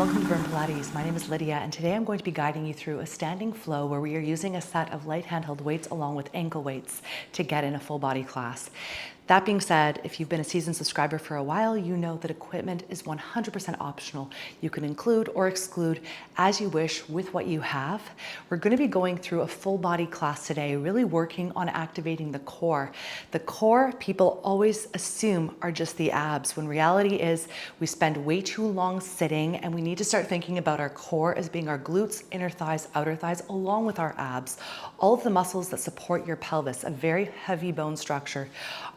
welcome to Burn Pilates. My name is Lydia, and today I'm going to be guiding you through a standing flow where we are using a set of light handheld weights along with ankle weights to get in a full body class. That being said, if you've been a seasoned subscriber for a while, you know that equipment is 100% optional. You can include or exclude as you wish with what you have. We're going to be going through a full body class today, really working on activating the core. The core, people always assume are just the abs, when reality is we spend way too long sitting, and we need to start thinking about our core as being our glutes, inner thighs, outer thighs, along with our abs. All of the muscles that support your pelvis, a very heavy bone structure,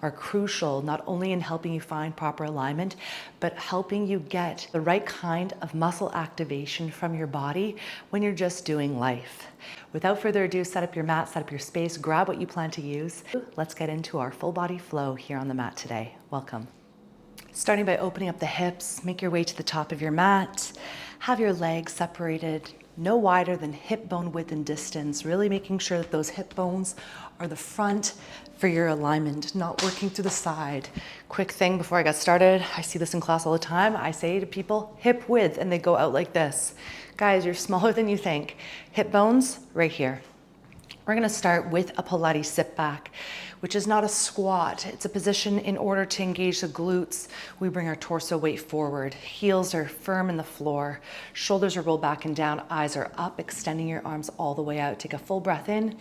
are crucial not only in helping you find proper alignment, but helping you get the right kind of muscle activation from your body when you're just doing life. Without further ado, set up your mat, set up your space, grab what you plan to use. Let's get into our full body flow here on the mat today. Welcome. Starting by opening up the hips, make your way to the top of your mat. Have your legs separated no wider than hip bone width and distance, really making sure that those hip bones are the front for your alignment, not working to the side. Quick thing before I got started, I see this in class all the time. I say to people, hip width, and they go out like this. Guys, you're smaller than you think. Hip bones, right here. We're gonna start with a Pilates sit back, which is not a squat. It's a position in order to engage the glutes. We bring our torso weight forward. Heels are firm in the floor. Shoulders are rolled back and down. Eyes are up, extending your arms all the way out. Take a full breath in.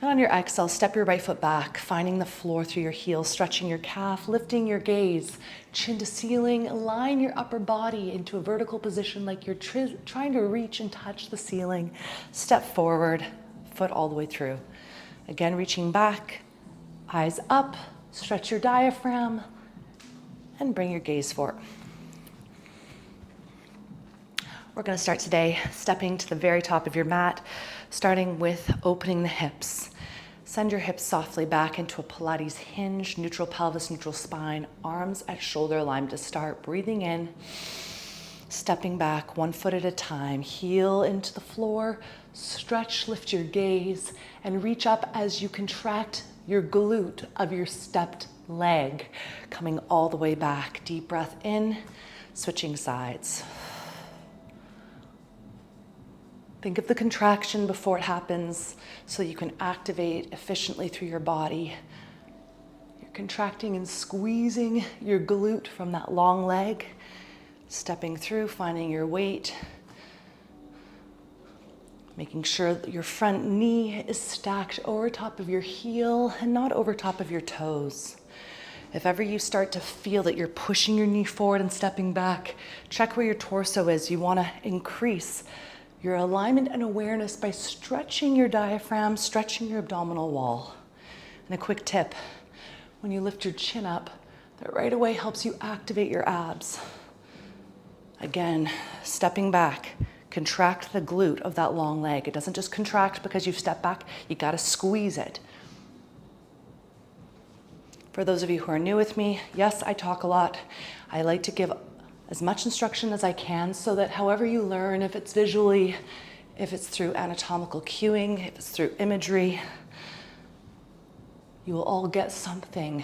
And on your exhale, step your right foot back, finding the floor through your heels, stretching your calf, lifting your gaze, chin to ceiling. Align your upper body into a vertical position like you're trying to reach and touch the ceiling. Step forward, foot all the way through. Again, reaching back, eyes up, stretch your diaphragm, and bring your gaze forward. We're going to start today stepping to the very top of your mat, starting with opening the hips. Send your hips softly back into a Pilates hinge, neutral pelvis, neutral spine, arms at shoulder alignment to start. Breathing in, stepping back one foot at a time, heel into the floor, stretch, lift your gaze, and reach up as you contract your glute of your stepped leg, coming all the way back. Deep breath in, switching sides. Think of the contraction before it happens so you can activate efficiently through your body. You're contracting and squeezing your glute from that long leg, stepping through, finding your weight, making sure that your front knee is stacked over top of your heel and not over top of your toes. If ever you start to feel that you're pushing your knee forward and stepping back, check where your torso is. You want to increase your alignment and awareness by stretching your diaphragm, stretching your abdominal wall. And a quick tip, when you lift your chin up, that right away helps you activate your abs. Again, stepping back, contract the glute of that long leg. It doesn't just contract because you've stepped back, you gotta squeeze it. For those of you who are new with me, yes, I talk a lot. I like to give as much instruction as I can so that however you learn, if it's visually, if it's through anatomical cueing, if it's through imagery, you will all get something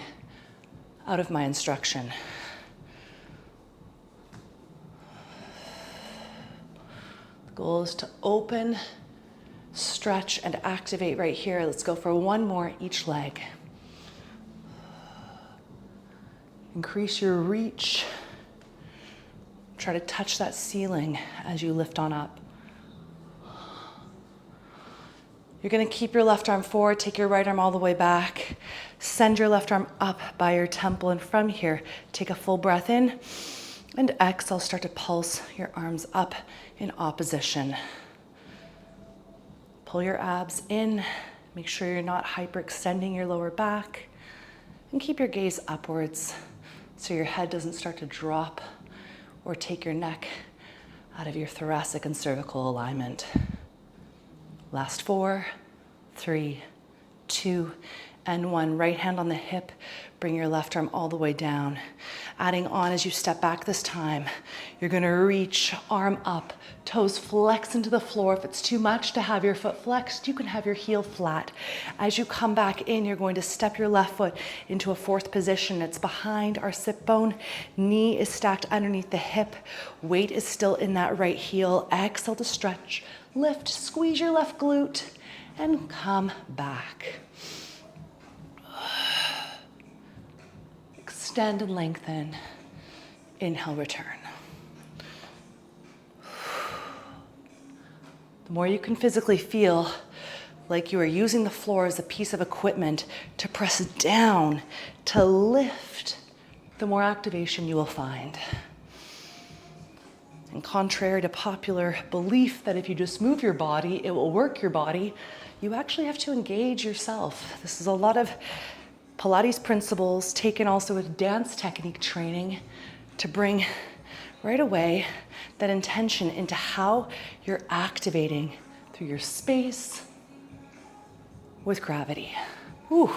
out of my instruction. The goal is to open, stretch, and activate right here. Let's go for one more each leg. Increase your reach. Try to touch that ceiling as you lift on up. You're going to keep your left arm forward, take your right arm all the way back. Send your left arm up by your temple, and from here, take a full breath in, and exhale, start to pulse your arms up in opposition. Pull your abs in, make sure you're not hyperextending your lower back, and keep your gaze upwards so your head doesn't start to drop or take your neck out of your thoracic and cervical alignment. Last 4, 3, 2, and 1. Right hand on the hip, bring your left arm all the way down. Adding on as you step back this time, you're gonna reach, arm up, toes flex into the floor. If it's too much to have your foot flexed, you can have your heel flat. As you come back in, you're going to step your left foot into a 4th position. It's behind our sit bone. Knee is stacked underneath the hip. Weight is still in that right heel. Exhale to stretch. Lift, squeeze your left glute, and come back. Extend and lengthen. Inhale, return. The more you can physically feel like you are using the floor as a piece of equipment to press down, to lift, the more activation you will find. And contrary to popular belief that if you just move your body, it will work your body, you actually have to engage yourself. This is a lot of Pilates principles taken also with dance technique training to bring right away that intention into how you're activating through your space with gravity. Whew.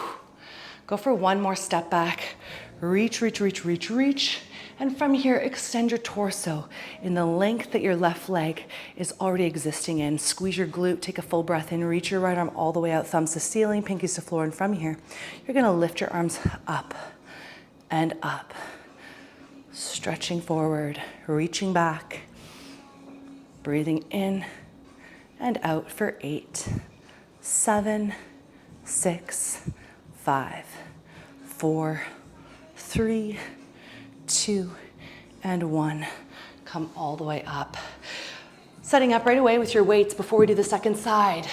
Go for 1 more step back. Reach, reach, reach, reach, reach. And from here, extend your torso in the length that your left leg is already existing in. Squeeze your glute, take a full breath in, reach your right arm all the way out, thumbs to ceiling, pinkies to floor. And from here, you're gonna lift your arms up and up. Stretching forward, reaching back, breathing in and out for 8, 7, 6, 5, 4, 3, 2, and 1. Come all the way up. Setting up right away with your weights before we do the second side.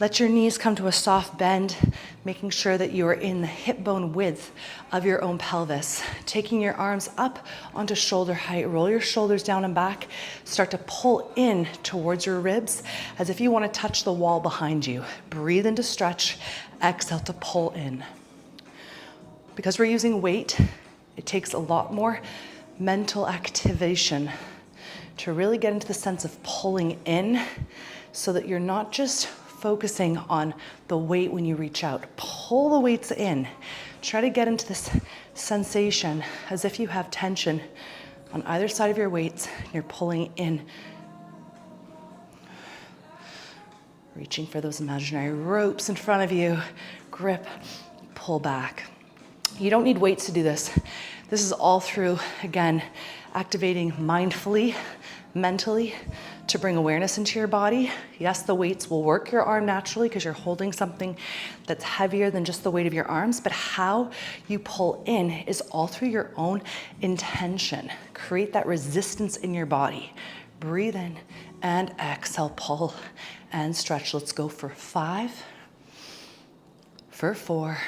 Let your knees come to a soft bend, making sure that you are in the hip bone width of your own pelvis. Taking your arms up onto shoulder height. Roll your shoulders down and back. Start to pull in towards your ribs as if you want to touch the wall behind you. Breathe in to stretch. Exhale to pull in. Because we're using weight, it takes a lot more mental activation to really get into the sense of pulling in so that you're not just focusing on the weight when you reach out. Pull the weights in. Try to get into this sensation as if you have tension on either side of your weights. You're pulling in. Reaching for those imaginary ropes in front of you. Grip, pull back. You don't need weights to do this. This is all through, again, activating mindfully, mentally, to bring awareness into your body. Yes, the weights will work your arm naturally because you're holding something that's heavier than just the weight of your arms, but how you pull in is all through your own intention. Create that resistance in your body. Breathe in and exhale, pull and stretch. Let's go for 5, for 4,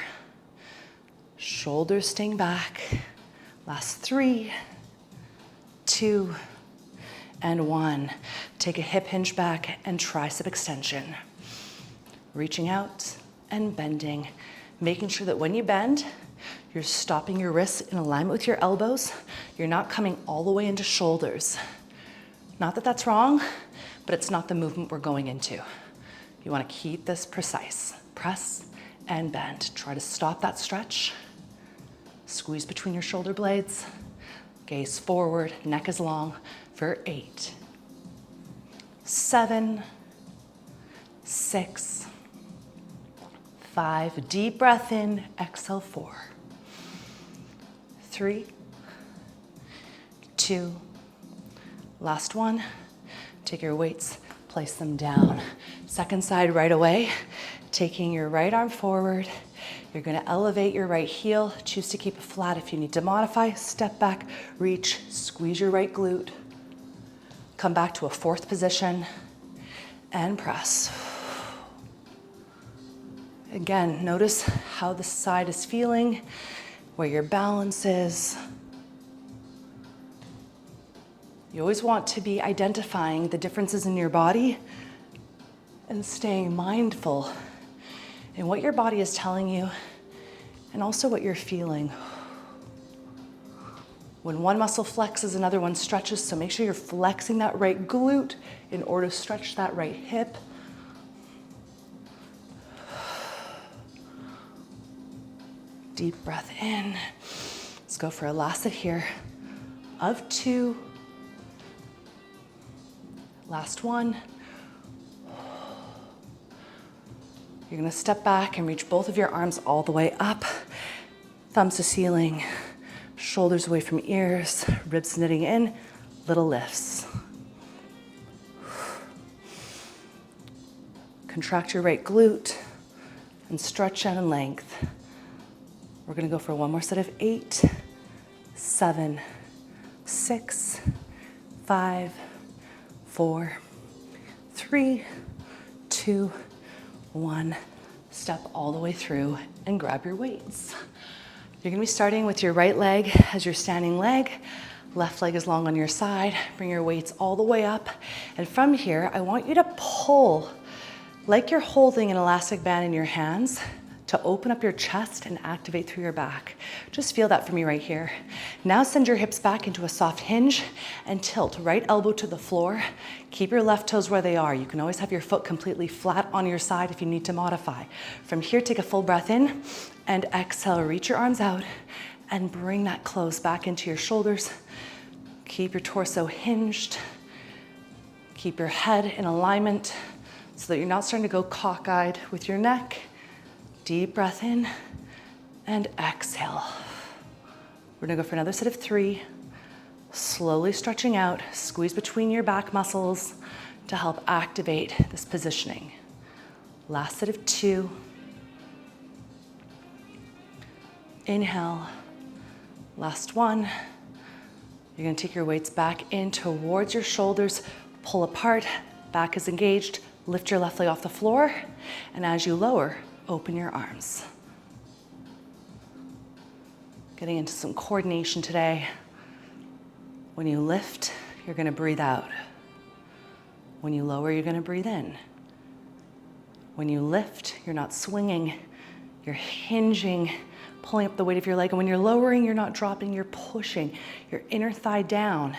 shoulders staying back. Last 3, 2, and 1. Take a hip hinge back and tricep extension. Reaching out and bending, making sure that when you bend, you're stopping your wrists in alignment with your elbows. You're not coming all the way into shoulders. Not that that's wrong, but it's not the movement we're going into. You want to keep this precise. Press and bend. Try to stop that stretch. Squeeze between your shoulder blades. Gaze forward, neck is long for 8, 7, 6, 5. Deep breath in, exhale 4, 3, 2, last 1. Take your weights, place them down. Second side right away. Taking your right arm forward. You're gonna elevate your right heel. Choose to keep it flat. If you need to modify, step back, reach, squeeze your right glute. Come back to a 4th position and press. Again, notice how the side is feeling, where your balance is. You always want to be identifying the differences in your body and staying mindful in what your body is telling you and also what you're feeling. When one muscle flexes, another one stretches, so make sure you're flexing that right glute in order to stretch that right hip. Deep breath in. Let's go for a last set here of 2. Last 1. You're gonna step back and reach both of your arms all the way up, thumbs to ceiling, shoulders away from ears, ribs knitting in, little lifts. Contract your right glute and stretch out in length. We're gonna go for one more set of 8, 7, 6, 5, 4, 3, 2, 1. Step all the way through and grab your weights. You're gonna be starting with your right leg as your standing leg. Left leg is long on your side. Bring your weights all the way up. And from here, I want you to pull like you're holding an elastic band in your hands to open up your chest and activate through your back. Just feel that for me right here. Now send your hips back into a soft hinge and tilt right elbow to the floor. Keep your left toes where they are. You can always have your foot completely flat on your side if you need to modify. From here, take a full breath in and exhale, reach your arms out and bring that close back into your shoulders. Keep your torso hinged. Keep your head in alignment so that you're not starting to go cockeyed with your neck. Deep breath in and exhale. We're gonna go for another set of 3. Slowly stretching out, squeeze between your back muscles to help activate this positioning. Last set of 2. Inhale. Last 1. You're gonna take your weights back in towards your shoulders, pull apart, back is engaged, lift your left leg off the floor, and as you lower, open your arms. Getting into some coordination today. When you lift, you're gonna breathe out. When you lower, you're gonna breathe in. When you lift, you're not swinging, you're hinging, pulling up the weight of your leg. And when you're lowering, you're not dropping, you're pushing your inner thigh down.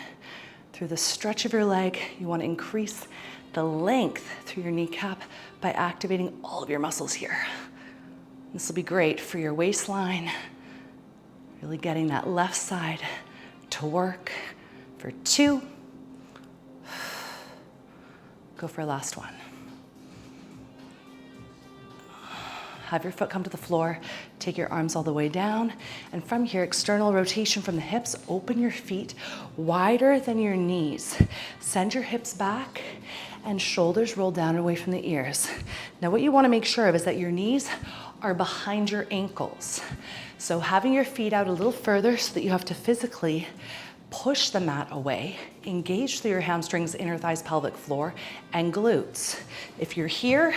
Through the stretch of your leg, you wanna increase the length through your kneecap by activating all of your muscles here. This will be great for your waistline, really getting that left side to work for 2. Go for a last 1. Have your foot come to the floor, take your arms all the way down, and from here, external rotation from the hips, open your feet wider than your knees. Send your hips back and shoulders roll down away from the ears. Now what you wanna make sure of is that your knees are behind your ankles. So having your feet out a little further so that you have to physically push the mat away, engage through your hamstrings, inner thighs, pelvic floor, and glutes. If you're here,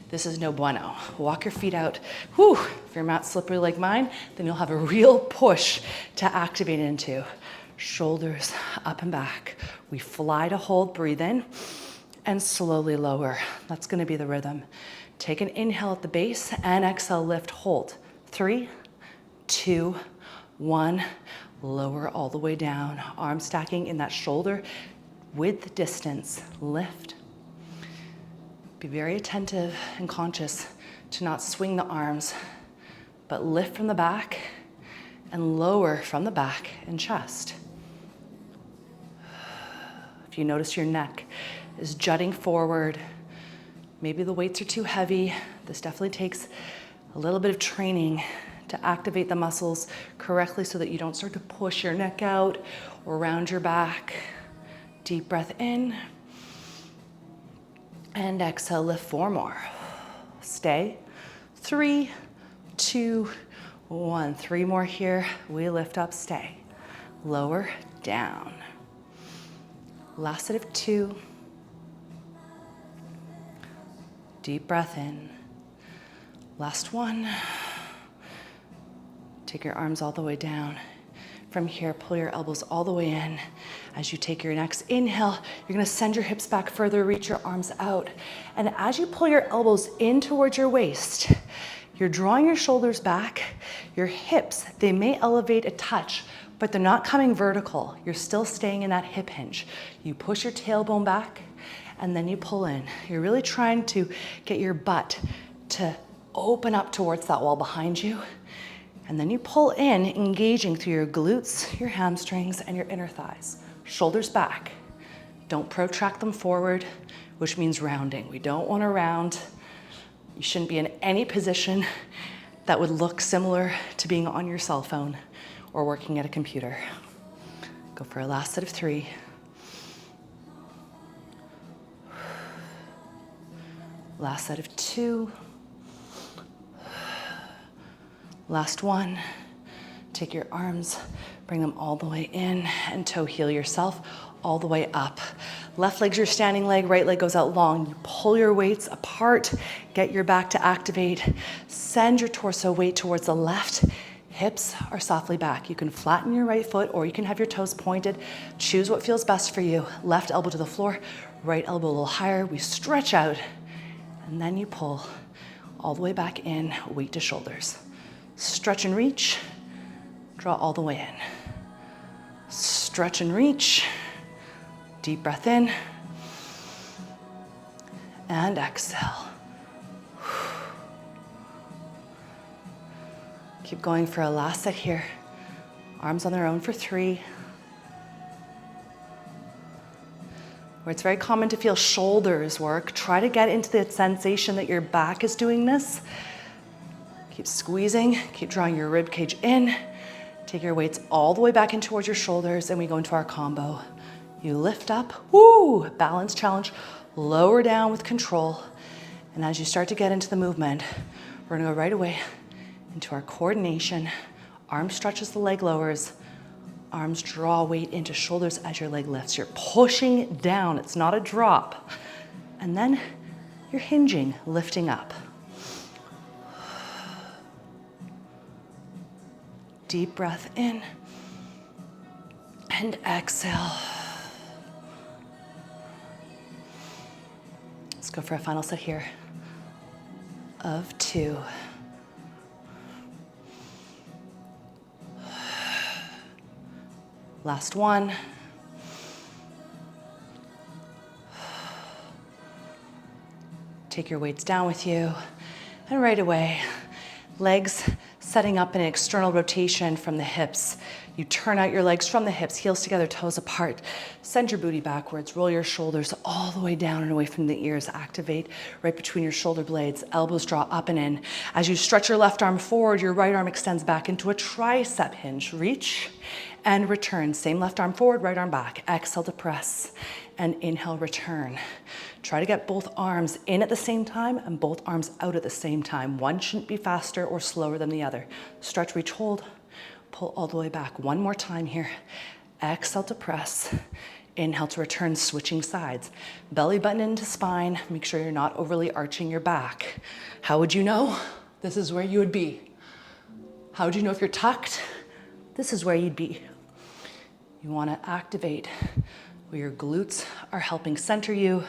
this is no bueno. Walk your feet out. Whew, if your mat's slippery like mine, then you'll have a real push to activate into. Shoulders up and back. We fly to hold, breathe in, and slowly lower. That's gonna be the rhythm. Take an inhale at the base and exhale, lift, hold. 3, 2, 1. Lower all the way down. Arm stacking in that shoulder width distance. Lift. Be very attentive and conscious to not swing the arms, but lift from the back and lower from the back and chest. If you notice your neck is jutting forward, maybe the weights are too heavy, this definitely takes a little bit of training to activate the muscles correctly so that you don't start to push your neck out or around your back. Deep breath in. And exhale, lift 4 more. Stay. 3, 2, 1. 3 more here. We lift up, stay. Lower, down. Last set of 2. Deep breath in. Last 1. Take your arms all the way down. From here, pull your elbows all the way in. As you take your next inhale, you're gonna send your hips back further, reach your arms out. And as you pull your elbows in towards your waist, you're drawing your shoulders back. Your hips, they may elevate a touch, but they're not coming vertical. You're still staying in that hip hinge. You push your tailbone back, and then you pull in. You're really trying to get your butt to open up towards that wall behind you. And then you pull in, engaging through your glutes, your hamstrings, and your inner thighs. Shoulders back. Don't protract them forward, which means rounding. We don't want to round. You shouldn't be in any position that would look similar to being on your cell phone or working at a computer. Go for a last set of 3. Last set of 2. Last 1. Take your arms, bring them all the way in, and toe heel yourself all the way up. Left leg's your standing leg, right leg goes out long. You pull your weights apart, get your back to activate. Send your torso weight towards the left. Hips are softly back. You can flatten your right foot or you can have your toes pointed. Choose what feels best for you. Left elbow to the floor, right elbow a little higher. We stretch out and then you pull all the way back in, weight to shoulders. Stretch and reach, draw all the way in. Stretch and reach. Deep breath in and exhale. Keep going for a last set here. Arms on their own for 3. Where it's very common to feel shoulders work, try to get into the sensation that your back is doing this. Keep squeezing, keep drawing your rib cage in. Take your weights all the way back in towards your shoulders and we go into our combo. You lift up, woo, balance challenge, lower down with control. And as you start to get into the movement, we're gonna go right away into our coordination. Arm stretches, the leg lowers. Arms draw weight into shoulders as your leg lifts. You're pushing down, it's not a drop. And then you're hinging, lifting up. Deep breath in and exhale. Let's go for a final set here of 2. Last 1. Take your weights down with you and right away, legs setting up an external rotation from the hips. You turn out your legs from the hips, heels together, toes apart. Send your booty backwards, roll your shoulders all the way down and away from the ears. Activate right between your shoulder blades, elbows draw up and in. As you stretch your left arm forward, your right arm extends back into a tricep hinge. Reach and return. Same left arm forward, right arm back. Exhale to press and inhale, return. Try to get both arms in at the same time and both arms out at the same time. One shouldn't be faster or slower than the other. Stretch, reach, hold. Pull all the way back. One more time here. Exhale to press. Inhale to return, switching sides. Belly button into spine. Make sure you're not overly arching your back. How would you know? This is where you would be. How would you know if you're tucked? This is where you'd be. You want to activate where your glutes are helping center you.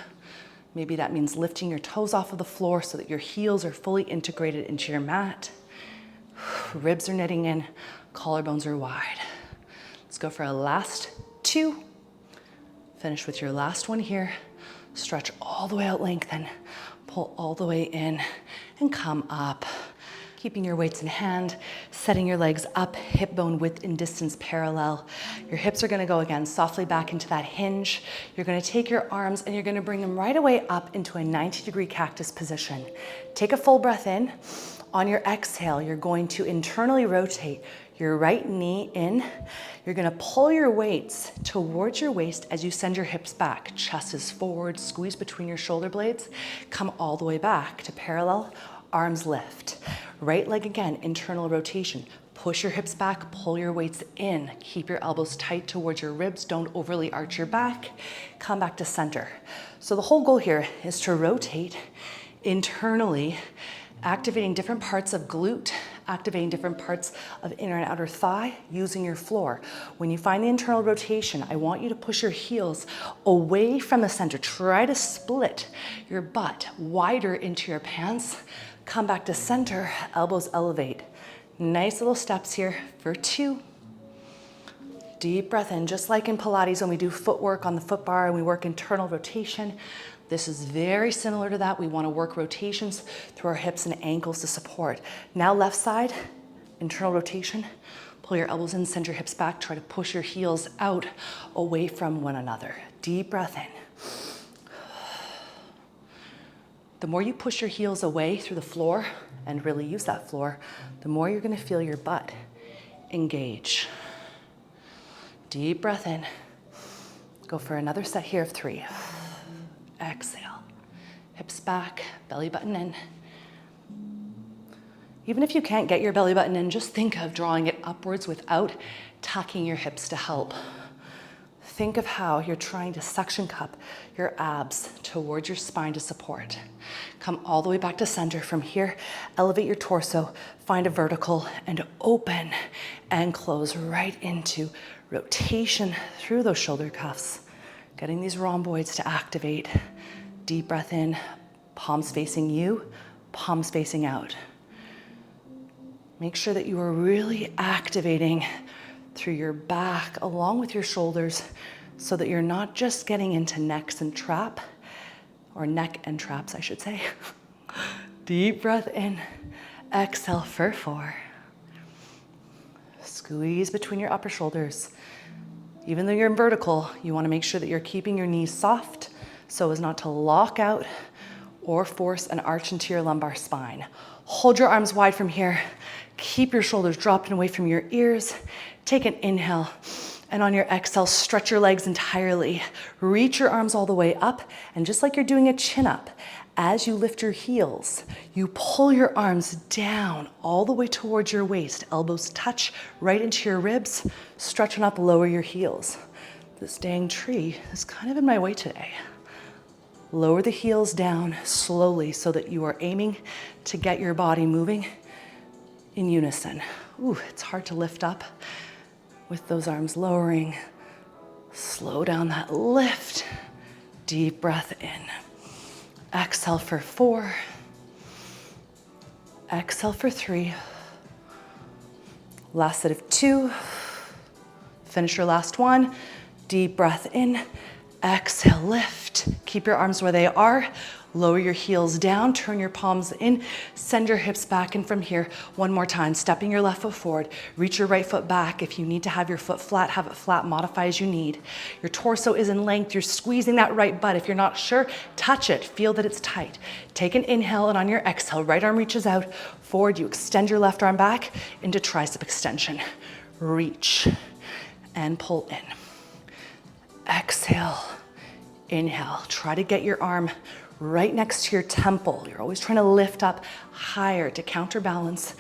Maybe that means lifting your toes off of the floor so that your heels are fully integrated into your mat. Ribs are knitting in, collarbones are wide. Let's go for a last 2. Finish with your last one here. Stretch all the way out, lengthen. Pull all the way in and come up. Keeping your weights in hand, setting your legs up, hip bone width and distance parallel. Your hips are gonna go again softly back into that hinge. You're gonna take your arms and you're gonna bring them right away up into a 90-degree cactus position. Take a full breath in. On your exhale, you're going to internally rotate your right knee in. You're gonna pull your weights towards your waist as you send your hips back. Chest is forward, squeeze between your shoulder blades. Come all the way back to parallel, arms lift. Right leg again, internal rotation. Push your hips back, pull your weights in. Keep your elbows tight towards your ribs. Don't overly arch your back. Come back to center. So the whole goal here is to rotate internally, activating different parts of glute, activating different parts of inner and outer thigh using your floor. When you find the internal rotation, I want you to push your heels away from the center. Try to split your butt wider into your pants. Come back to center, elbows elevate. Nice little steps here for 2. Deep breath in, just like in Pilates when we do footwork on the foot bar and we work internal rotation. This is very similar to that. We want to work rotations through our hips and ankles to support. Now left side, internal rotation. Pull your elbows in, send your hips back. Try to push your heels out away from one another. Deep breath in. The more you push your heels away through the floor and really use that floor, the more you're gonna feel your butt engage. Deep breath in. Go for another set here of 3. Exhale. Hips back, belly button in. Even if you can't get your belly button in, just think of drawing it upwards without tucking your hips to help. Think of how you're trying to suction cup your abs towards your spine to support. Come all the way back to center. From here, elevate your torso, find a vertical, and open and close right into rotation through those shoulder cuffs. Getting these rhomboids to activate. Deep breath in, palms facing you, palms facing out. Make sure that you are really activating through your back along with your shoulders so that you're not just getting into necks and trap, or neck and traps, I should say. Deep breath in, exhale for 4. Squeeze between your upper shoulders. Even though you're in vertical, you want to make sure that you're keeping your knees soft so as not to lock out or force an arch into your lumbar spine. Hold your arms wide from here. Keep your shoulders dropping away from your ears. Take an inhale, and on your exhale, stretch your legs entirely. Reach your arms all the way up, and just like you're doing a chin up, as you lift your heels, you pull your arms down all the way towards your waist. Elbows touch right into your ribs. Stretch on up, lower your heels. This dang tree is kind of in my way today. Lower the heels down slowly so that you are aiming to get your body moving in unison. Ooh, it's hard to lift up with those arms lowering. Slow down that lift. Deep breath in. Exhale for 4. Exhale for 3. Last set of 2. Finish your last one. Deep breath in. Exhale, lift. Keep your arms where they are. Lower your heels down, turn your palms in, send your hips back, and from here, one more time, stepping your left foot forward, reach your right foot back. If you need to have your foot flat, have it flat, modify as you need. Your torso is in length, you're squeezing that right butt. If you're not sure, touch it, feel that it's tight. Take an inhale, and on your exhale, right arm reaches out, forward, you extend your left arm back into tricep extension. Reach, and pull in. Exhale, inhale, try to get your arm right next to your temple. You're always trying to lift up higher to counterbalance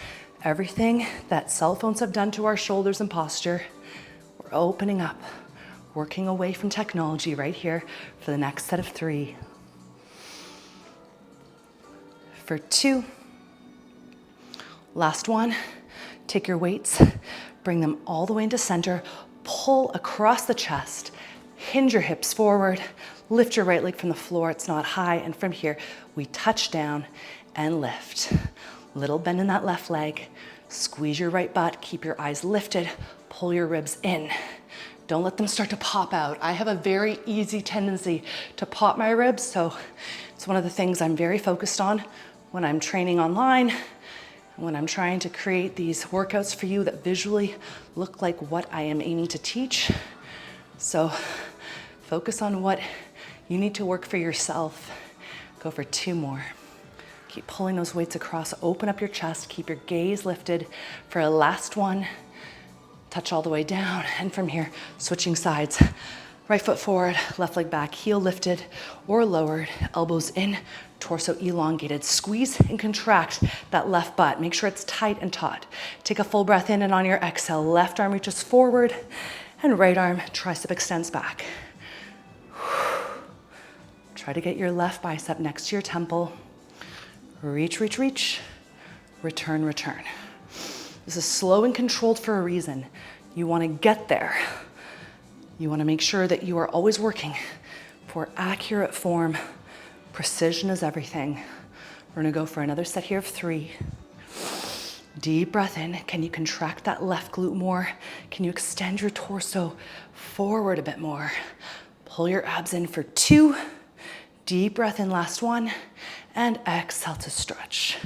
everything that cell phones have done to our shoulders and posture. We're opening up, working away from technology right here for the next set of 3. For 2. Last one. Take your weights, bring them all the way into center, pull across the chest, hinge your hips forward, lift your right leg from the floor, it's not high, and from here, we touch down and lift. Little bend in that left leg, squeeze your right butt, keep your eyes lifted, pull your ribs in. Don't let them start to pop out. I have a very easy tendency to pop my ribs, so it's one of the things I'm very focused on when I'm training online, when I'm trying to create these workouts for you that visually look like what I am aiming to teach. So focus on what you need to work for yourself. Go for 2 more. Keep pulling those weights across, open up your chest, keep your gaze lifted for a last one. Touch all the way down, and from here, switching sides. Right foot forward, left leg back, heel lifted or lowered, elbows in, torso elongated. Squeeze and contract that left butt. Make sure it's tight and taut. Take a full breath in, and on your exhale, left arm reaches forward, and right arm, tricep extends back. Try to get your left bicep next to your temple. Reach, reach, reach. Return, return. This is slow and controlled for a reason. You want to get there. You want to make sure that you are always working for accurate form. Precision is everything. We're going to go for another set here of 3. Deep breath in. Can you contract that left glute more? Can you extend your torso forward a bit more? Pull your abs in for 2. Deep breath in, last one. And exhale to stretch.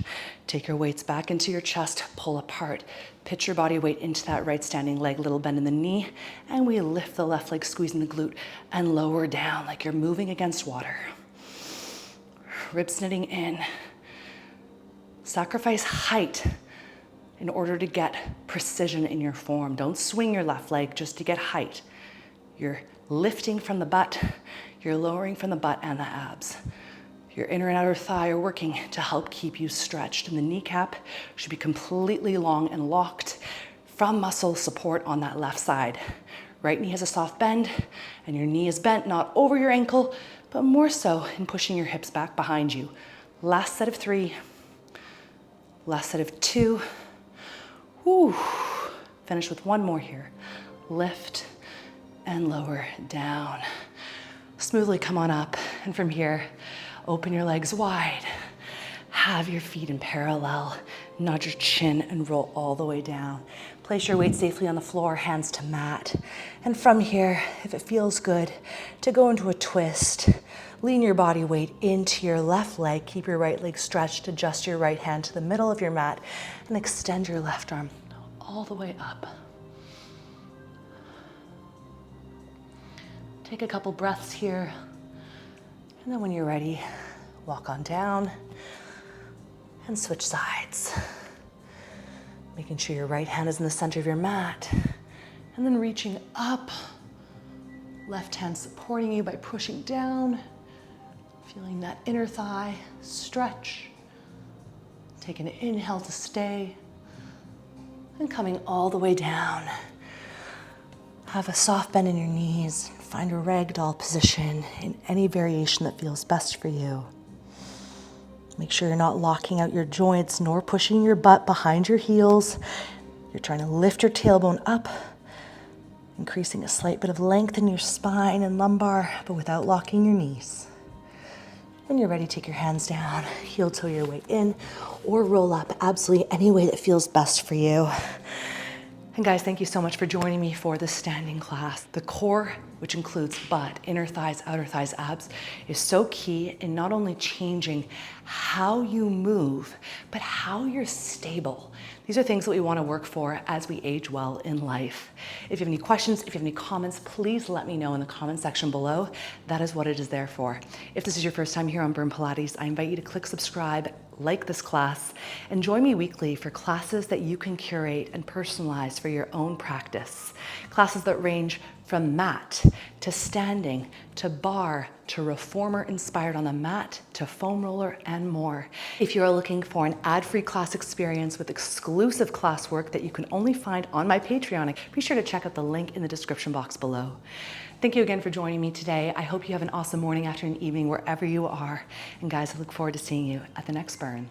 Take your weights back into your chest, pull apart. Pitch your body weight into that right standing leg, little bend in the knee, and we lift the left leg, squeezing the glute, and lower down like you're moving against water. Ribs knitting in. Sacrifice height in order to get precision in your form. Don't swing your left leg just to get height. You're lifting from the butt, you're lowering from the butt and the abs. Your inner and outer thigh are working to help keep you stretched, and the kneecap should be completely long and locked from muscle support on that left side. Right knee has a soft bend, and your knee is bent not over your ankle, but more so in pushing your hips back behind you. Last set of 3, last set of 2. Woo. Finish with 1 more here. Lift and lower down. Smoothly come on up, and from here, open your legs wide. Have your feet in parallel. Nudge your chin and roll all the way down. Place your weight safely on the floor, hands to mat. And from here, if it feels good, to go into a twist. Lean your body weight into your left leg. Keep your right leg stretched. Adjust your right hand to the middle of your mat and extend your left arm all the way up. Take a couple breaths here. And then when you're ready, walk on down and switch sides. Making sure your right hand is in the center of your mat. And then reaching up, left hand supporting you by pushing down. Feeling that inner thigh stretch. Take an inhale to stay. And coming all the way down. Have a soft bend in your knees. Find a ragdoll position in any variation that feels best for you. Make sure you're not locking out your joints nor pushing your butt behind your heels. You're trying to lift your tailbone up, increasing a slight bit of length in your spine and lumbar, but without locking your knees. When you're ready, take your hands down, heel toe your way in, or roll up, absolutely any way that feels best for you. And guys, thank you so much for joining me for this standing class. The core, which includes butt, inner thighs, outer thighs, abs, is so key in not only changing how you move, but how you're stable. These are things that we want to work for as we age well in life. If you have any questions, if you have any comments, please let me know in the comment section below. That is what it is there for. If this is your first time here on Burn Pilates, I invite you to click subscribe, like this class, and join me weekly for classes that you can curate and personalize for your own practice. Classes that range from mat to standing to bar to reformer inspired on the mat to foam roller and more. If you are looking for an ad-free class experience with exclusive classwork that you can only find on my Patreon, be sure to check out the link in the description box below. Thank you again for joining me today. I hope you have an awesome morning, afternoon, evening, wherever you are. And guys, I look forward to seeing you at the next burn.